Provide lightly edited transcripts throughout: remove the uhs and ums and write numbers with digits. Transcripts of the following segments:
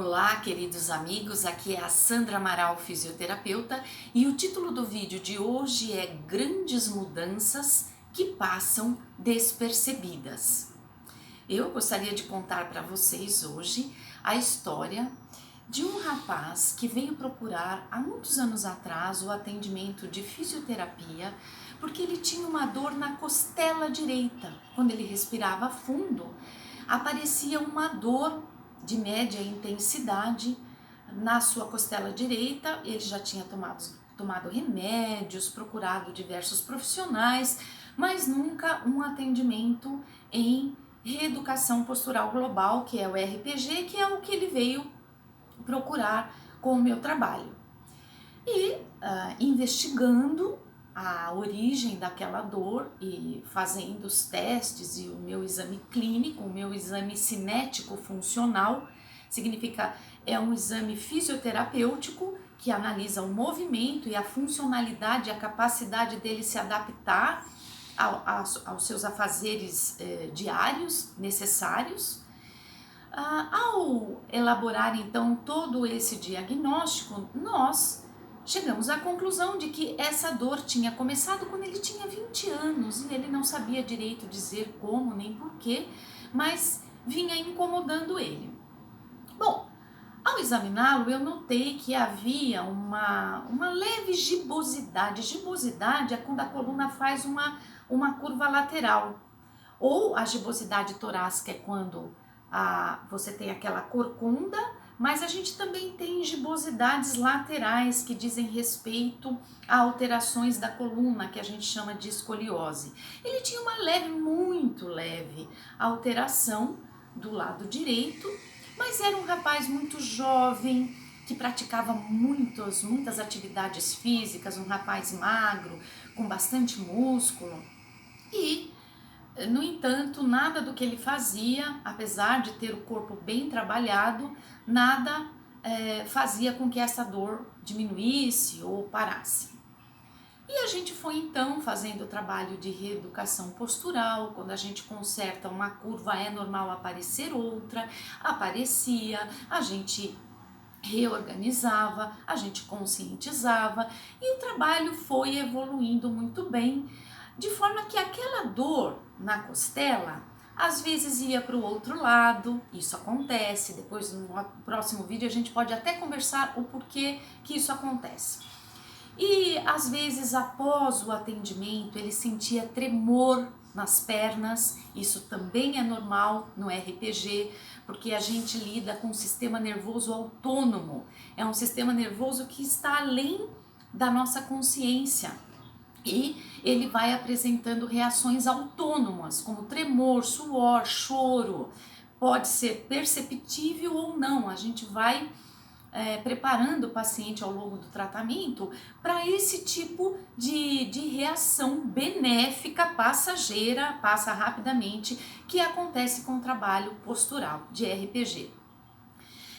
Olá, queridos amigos, aqui é a Sandra Amaral, fisioterapeuta, e o título do vídeo de hoje é Grandes Mudanças que Passam Despercebidas. Eu gostaria de contar para vocês hoje a história de um rapaz que veio procurar há muitos anos atrás o atendimento de fisioterapia porque ele tinha uma dor na costela direita. Quando ele respirava fundo, aparecia uma dor de média intensidade na sua costela direita. Ele já tinha tomado remédios, procurado diversos profissionais, mas nunca um atendimento em reeducação postural global, que é o RPG, que é o que ele veio procurar com o meu trabalho. E investigando a origem daquela dor e fazendo os testes e o meu exame clínico, o meu exame cinético funcional, significa é um exame fisioterapêutico que analisa o movimento e a funcionalidade, a capacidade dele se adaptar aos seus afazeres diários necessários. Ao elaborar então todo esse diagnóstico, nós chegamos à conclusão de que essa dor tinha começado quando ele tinha 20 anos e ele não sabia direito dizer como nem porquê, mas vinha incomodando ele. Bom, ao examiná-lo eu notei que havia uma leve gibosidade. Gibosidade é quando a coluna faz uma curva lateral, ou a gibosidade torácica é quando você tem aquela corcunda, mas a gente também tem gibosidades laterais que dizem respeito a alterações da coluna, que a gente chama de escoliose. Ele tinha uma leve, muito leve alteração do lado direito, mas era um rapaz muito jovem, que praticava muitas atividades físicas, um rapaz magro, com bastante músculo. E no entanto, nada do que ele fazia, apesar de ter o corpo bem trabalhado, nada fazia com que essa dor diminuísse ou parasse. E a gente foi então fazendo o trabalho de reeducação postural. Quando a gente conserta uma curva, é normal aparecer outra, aparecia, a gente reorganizava, a gente conscientizava e o trabalho foi evoluindo muito bem, de forma que aquela dor na costela às vezes ia para o outro lado. Isso acontece, depois no próximo vídeo a gente pode até conversar o porquê que isso acontece. E às vezes após o atendimento ele sentia tremor nas pernas. Isso também é normal no RPG, porque a gente lida com um sistema nervoso autônomo, é um sistema nervoso que está além da nossa consciência. E ele vai apresentando reações autônomas, como tremor, suor, choro. Pode ser perceptível ou não. A gente vai preparando o paciente ao longo do tratamento para esse tipo de reação benéfica, passageira, passa rapidamente, que acontece com o trabalho postural de RPG.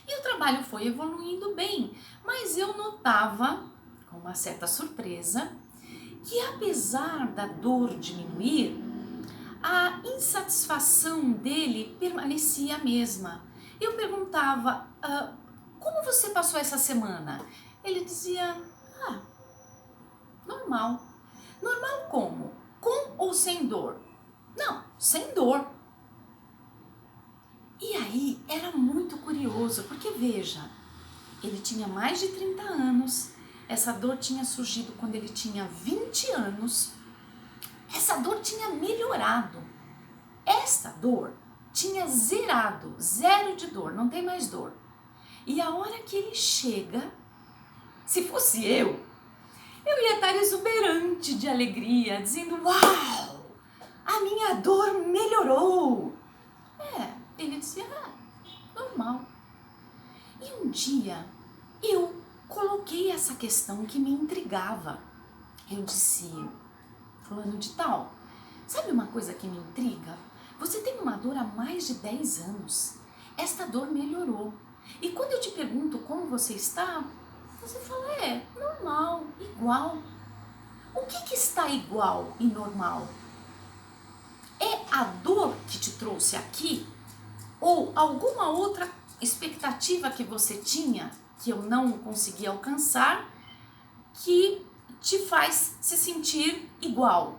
E o trabalho foi evoluindo bem, mas eu notava, com uma certa surpresa, que apesar da dor diminuir, a insatisfação dele permanecia a mesma. Eu perguntava, como você passou essa semana? Ele dizia, normal. Normal como? Com ou sem dor? Não, sem dor. E aí era muito curioso, porque veja, ele tinha mais de 30 anos, essa dor tinha surgido quando ele tinha 20 anos, essa dor tinha melhorado, essa dor tinha zerado, zero de dor, não tem mais dor. E a hora que ele chega, se fosse eu ia estar exuberante de alegria, dizendo, uau, a minha dor melhorou. Ele dizia, normal. E um dia eu coloquei essa questão que me intrigava. Eu disse, fulano de tal, sabe uma coisa que me intriga? Você tem uma dor há mais de 10 anos. Esta dor melhorou. E quando eu te pergunto como você está, você fala, normal, igual. O que está igual e normal? É a dor que te trouxe aqui? Ou alguma outra expectativa que você tinha, que eu não consegui alcançar, que te faz se sentir igual?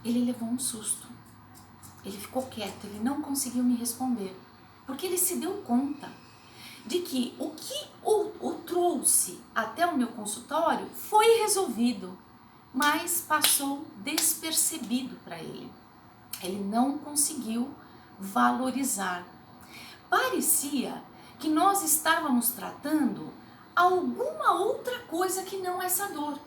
Ele levou um susto, ele ficou quieto, ele não conseguiu me responder, porque ele se deu conta de que o que o trouxe até o meu consultório foi resolvido, mas passou despercebido para ele. Ele não conseguiu valorizar. Parecia que nós estávamos tratando alguma outra coisa que não essa dor,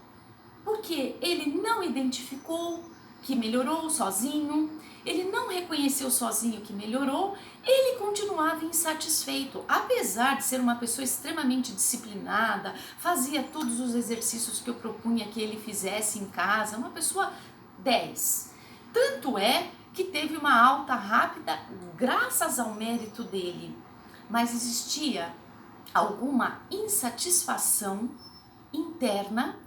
porque ele não identificou que melhorou sozinho, ele não reconheceu sozinho que melhorou, ele continuava insatisfeito, apesar de ser uma pessoa extremamente disciplinada, fazia todos os exercícios que eu propunha que ele fizesse em casa, uma pessoa 10. Tanto é que teve uma alta rápida graças ao mérito dele, mas existia alguma insatisfação interna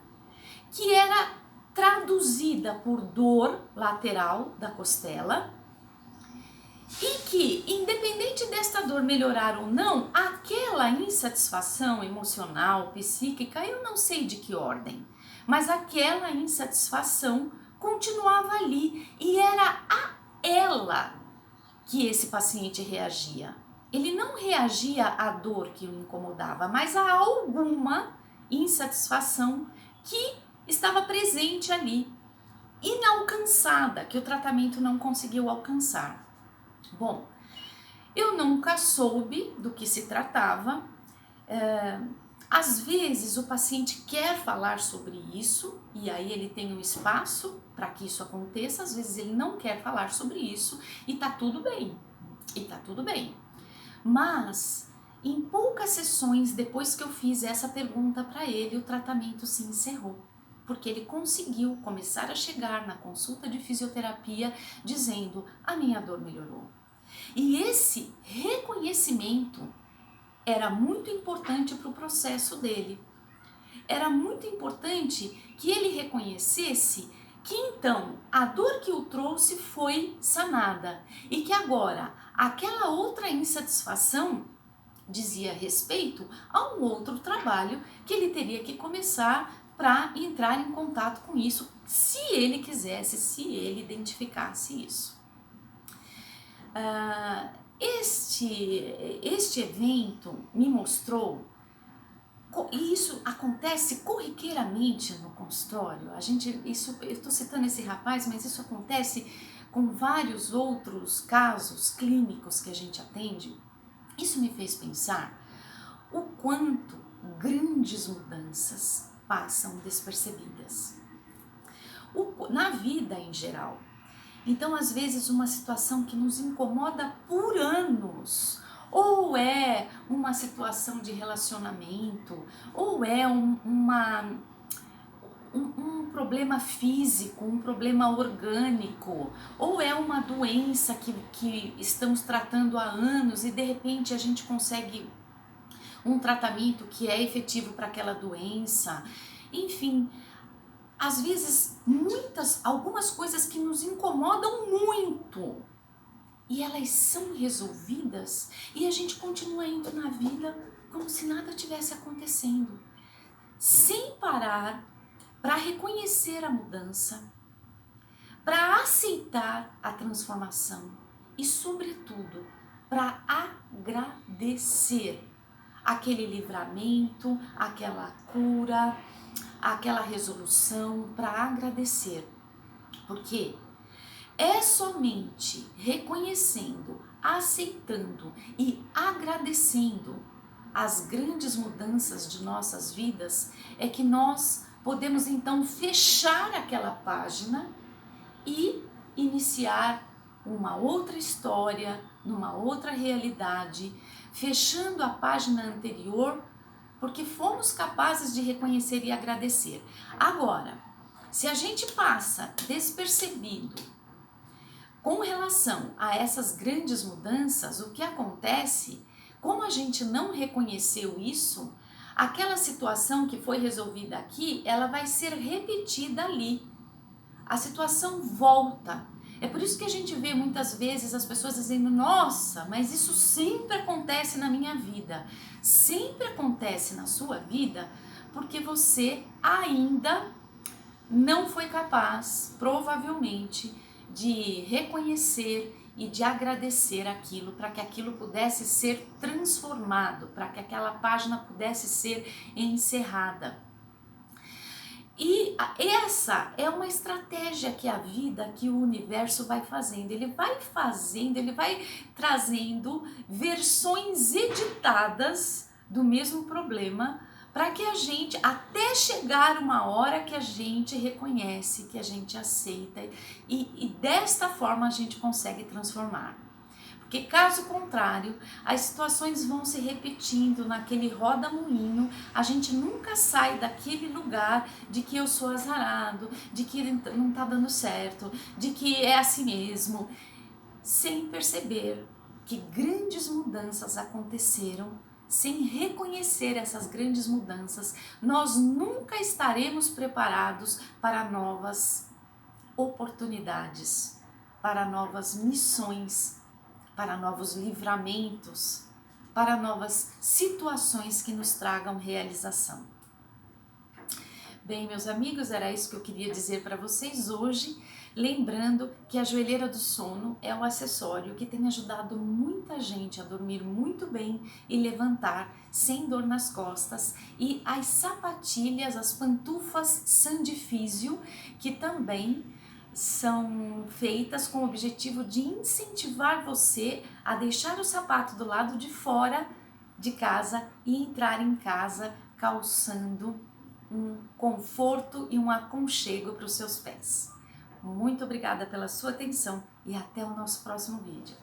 que era traduzida por dor lateral da costela e que, independente desta dor melhorar ou não, aquela insatisfação emocional, psíquica, eu não sei de que ordem, mas aquela insatisfação continuava ali e era a ela que esse paciente reagia. Ele não reagia à dor que o incomodava, mas a alguma insatisfação que estava presente ali, inalcançada, que o tratamento não conseguiu alcançar. Bom, eu nunca soube do que se tratava. Às vezes o paciente quer falar sobre isso e aí ele tem um espaço para que isso aconteça, às vezes ele não quer falar sobre isso e tá tudo bem, Mas em poucas sessões depois que eu fiz essa pergunta para ele, o tratamento se encerrou, porque ele conseguiu começar a chegar na consulta de fisioterapia dizendo: a minha dor melhorou. E esse reconhecimento era muito importante para o processo dele. Era muito importante que ele reconhecesse que então a dor que o trouxe foi sanada e que agora aquela outra insatisfação dizia respeito a um outro trabalho que ele teria que começar para entrar em contato com isso, se ele quisesse, se ele identificasse isso. Este evento me mostrou, e isso acontece corriqueiramente no consultório, eu estou citando esse rapaz, mas isso acontece com vários outros casos clínicos que a gente atende. Isso me fez pensar o quanto grandes mudanças passam despercebidas na vida em geral. Então, às vezes, uma situação que nos incomoda por anos, ou é uma situação de relacionamento, ou é um problema físico, um problema orgânico, ou é uma doença que estamos tratando há anos e de repente a gente consegue um tratamento que é efetivo para aquela doença. Enfim, às vezes algumas coisas que nos incomodam muito e elas são resolvidas e a gente continua indo na vida como se nada tivesse acontecendo, sem parar para reconhecer a mudança, para aceitar a transformação e, sobretudo, para agradecer aquele livramento, aquela cura, aquela resolução, para agradecer. Porque é somente reconhecendo, aceitando e agradecendo as grandes mudanças de nossas vidas é que nós podemos então fechar aquela página e iniciar uma outra história, numa outra realidade, fechando a página anterior, porque fomos capazes de reconhecer e agradecer. Agora, se a gente passa despercebido com relação a essas grandes mudanças, o que acontece, como a gente não reconheceu isso, aquela situação que foi resolvida aqui, ela vai ser repetida ali. A situação volta É por isso que a gente vê muitas vezes as pessoas dizendo: nossa, mas isso sempre acontece na minha vida. Sempre acontece na sua vida porque você ainda não foi capaz, provavelmente, de reconhecer e de agradecer aquilo, para que aquilo pudesse ser transformado, para que aquela página pudesse ser encerrada. E essa é uma estratégia que a vida, que o universo vai fazendo. Ele vai fazendo, ele vai trazendo versões editadas do mesmo problema, para que a gente, até chegar uma hora que a gente reconhece, que a gente aceita, e desta forma a gente consegue transformar. Porque caso contrário, as situações vão se repetindo naquele roda-moinho, a gente nunca sai daquele lugar de que eu sou azarado, de que não tá dando certo, de que é assim mesmo, sem perceber que grandes mudanças aconteceram. Sem reconhecer essas grandes mudanças, nós nunca estaremos preparados para novas oportunidades, para novas missões, para novos livramentos, para novas situações que nos tragam realização. Bem, meus amigos, era isso que eu queria dizer para vocês hoje, lembrando que a joelheira do sono é um acessório que tem ajudado muita gente a dormir muito bem e levantar sem dor nas costas, e as sapatilhas, as pantufas Sandifísio, que também são feitas com o objetivo de incentivar você a deixar o sapato do lado de fora de casa e entrar em casa calçando um conforto e um aconchego para os seus pés. Muito obrigada pela sua atenção e até o nosso próximo vídeo.